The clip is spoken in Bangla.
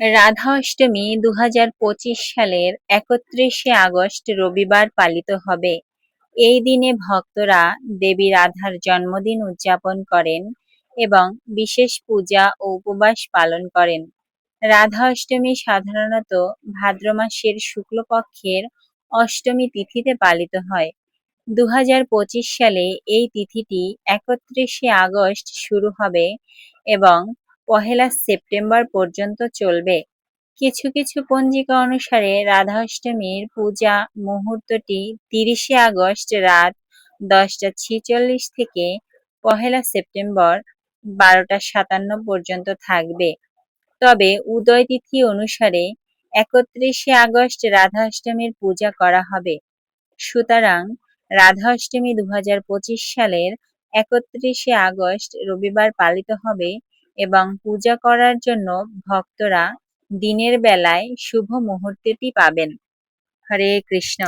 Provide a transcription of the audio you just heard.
রাধা অষ্টমী 2025 সালের 31শে আগস্ট রবিবার পালিত হবে। এই দিনে ভক্তরা দেবী রাধার জন্মদিন উদযাপন করেন এবং বিশেষ পূজা ও উপবাস পালন করেন। রাধা অষ্টমী সাধারণত ভাদ্র মাসের শুক্লপক্ষের অষ্টমী তিথিতে পালিত হয়। 2025 সালে এই তিথিটি 31শে আগস্ট শুরু হবে এবং 1লা সেপ্টেম্বর পর্যন্ত চলবে। কিছু কিছু পঞ্জিকা অনুসারে রাধা অষ্টমীর পূজা মুহূর্তটি 30শে আগস্ট রাত 10টা 46 থেকে 1লা সেপ্টেম্বর 12টা 57 পর্যন্ত থাকবে। তবে উদয় তিথি অনুসারে 31শে আগস্ট রাধা অষ্টমীর পূজা করা হবে। সুতরাং রাধা অষ্টমী 2025 সালের 31শে আগস্ট রবিবার পালিত হবে এবং পূজা করার জন্য ভক্তরা দিনের বেলায় শুভ মুহূর্তটি পাবেন। হরে কৃষ্ণ।